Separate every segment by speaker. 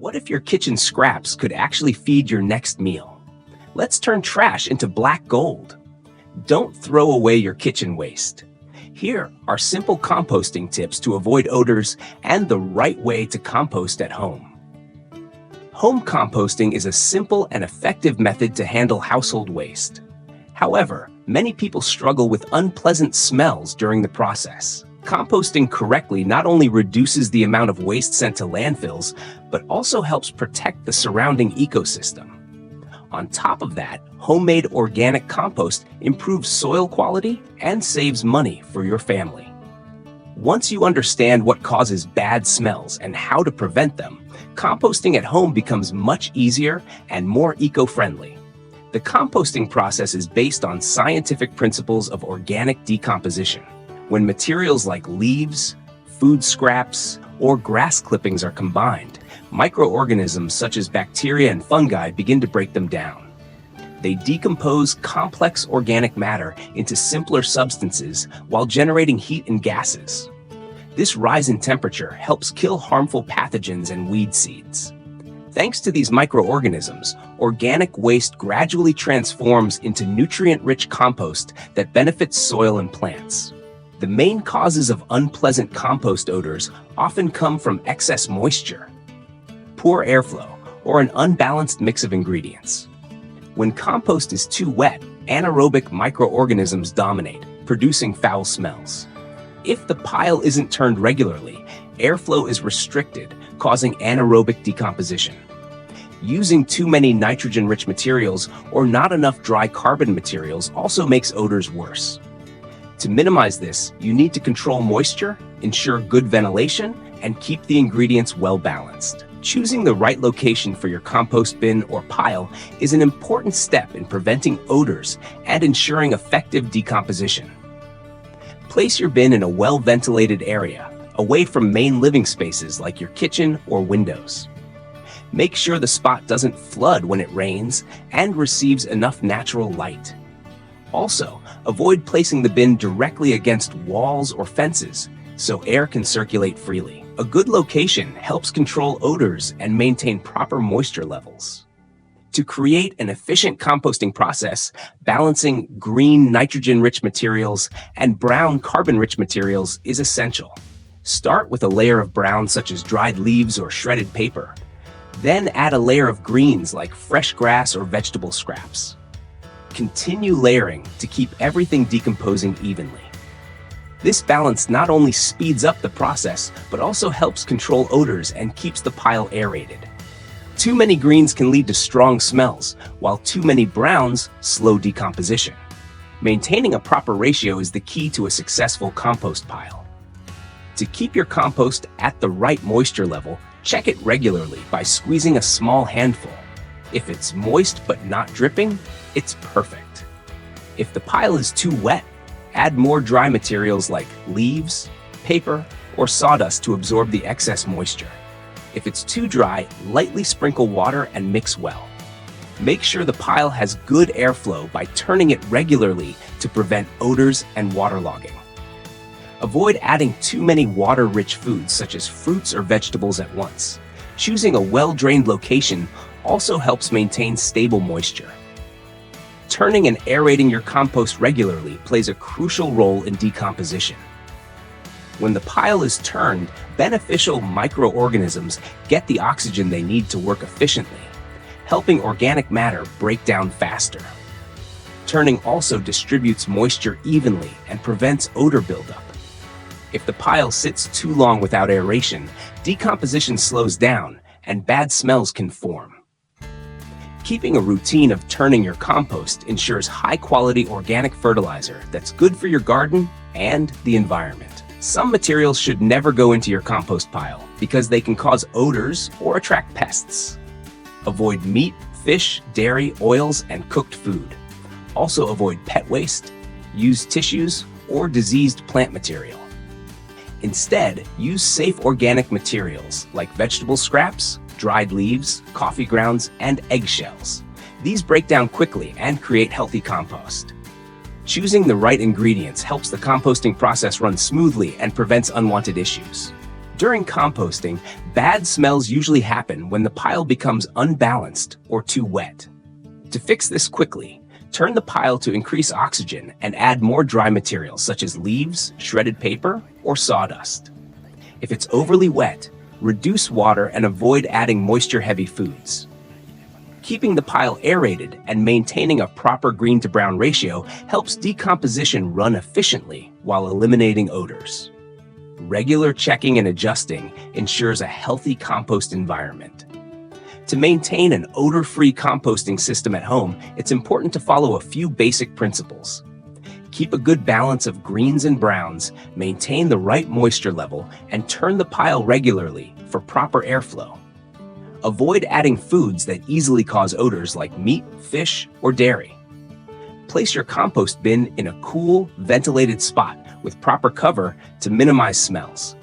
Speaker 1: What if your kitchen scraps could actually feed your next meal? Let's turn trash into black gold. Don't throw away your kitchen waste. Here are simple composting tips to avoid odors and the right way to compost at home. Home composting is a simple and effective method to handle household waste. However, many people struggle with unpleasant smells during the process. Composting correctly not only reduces the amount of waste sent to landfills, but also helps protect the surrounding ecosystem. On top of that, homemade organic compost improves soil quality and saves money for your family. Once you understand what causes bad smells and how to prevent them, composting at home becomes much easier and more eco-friendly. The composting process is based on scientific principles of organic decomposition. When materials like leaves, food scraps, or grass clippings are combined, microorganisms such as bacteria and fungi begin to break them down. They decompose complex organic matter into simpler substances while generating heat and gases. This rise in temperature helps kill harmful pathogens and weed seeds. Thanks to these microorganisms, organic waste gradually transforms into nutrient-rich compost that benefits soil and plants. The main causes of unpleasant compost odors often come from excess moisture, poor airflow, or an unbalanced mix of ingredients. When compost is too wet, anaerobic microorganisms dominate, producing foul smells. If the pile isn't turned regularly, airflow is restricted, causing anaerobic decomposition. Using too many nitrogen-rich materials or not enough dry carbon materials also makes odors worse. To minimize this, you need to control moisture, ensure good ventilation, and keep the ingredients well balanced. Choosing the right location for your compost bin or pile is an important step in preventing odors and ensuring effective decomposition. Place your bin in a well-ventilated area, away from main living spaces like your kitchen or windows. Make sure the spot doesn't flood when it rains and receives enough natural light. Also, avoid placing the bin directly against walls or fences so air can circulate freely. A good location helps control odors and maintain proper moisture levels. To create an efficient composting process, balancing green nitrogen-rich materials and brown carbon-rich materials is essential. Start with a layer of brown such as dried leaves or shredded paper. Then add a layer of greens like fresh grass or vegetable scraps. Continue layering to keep everything decomposing evenly. This balance not only speeds up the process, but also helps control odors and keeps the pile aerated. Too many greens can lead to strong smells, while too many browns slow decomposition. Maintaining a proper ratio is the key to a successful compost pile. To keep your compost at the right moisture level, check it regularly by squeezing a small handful. If it's moist but not dripping, it's perfect. If the pile is too wet, add more dry materials like leaves, paper, or sawdust to absorb the excess moisture. If it's too dry, lightly sprinkle water and mix well. Make sure the pile has good airflow by turning it regularly to prevent odors and waterlogging. Avoid adding too many water-rich foods such as fruits or vegetables at once. Choosing a well-drained location also helps maintain stable moisture. Turning and aerating your compost regularly plays a crucial role in decomposition. When the pile is turned, beneficial microorganisms get the oxygen they need to work efficiently, helping organic matter break down faster. Turning also distributes moisture evenly and prevents odor buildup. If the pile sits too long without aeration, decomposition slows down and bad smells can form. Keeping a routine of turning your compost ensures high-quality organic fertilizer that's good for your garden and the environment. Some materials should never go into your compost pile because they can cause odors or attract pests. Avoid meat, fish, dairy, oils, and cooked food. Also avoid pet waste, used tissues, or diseased plant material. Instead, use safe organic materials like vegetable scraps, dried leaves, coffee grounds, and eggshells. These break down quickly and create healthy compost. Choosing the right ingredients helps the composting process run smoothly and prevents unwanted issues. During composting, bad smells usually happen when the pile becomes unbalanced or too wet. To fix this quickly, turn the pile to increase oxygen and add more dry materials such as leaves, shredded paper, or sawdust. If it's overly wet, reduce water and avoid adding moisture-heavy foods. Keeping the pile aerated and maintaining a proper green to brown ratio helps decomposition run efficiently while eliminating odors. Regular checking and adjusting ensures a healthy compost environment. To maintain an odor-free composting system at home, it's important to follow a few basic principles. Keep a good balance of greens and browns, maintain the right moisture level, and turn the pile regularly for proper airflow. Avoid adding foods that easily cause odors like meat, fish, or dairy. Place your compost bin in a cool, ventilated spot with proper cover to minimize smells.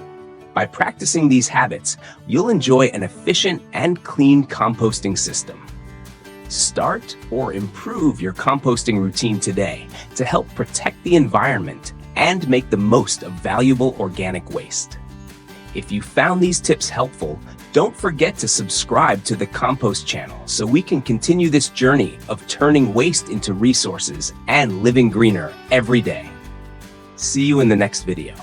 Speaker 1: By practicing these habits, you'll enjoy an efficient and clean composting system. Start or improve your composting routine today to help protect the environment and make the most of valuable organic waste. If you found these tips helpful, don't forget to subscribe to the Compost channel so we can continue this journey of turning waste into resources and living greener every day. See you in the next video.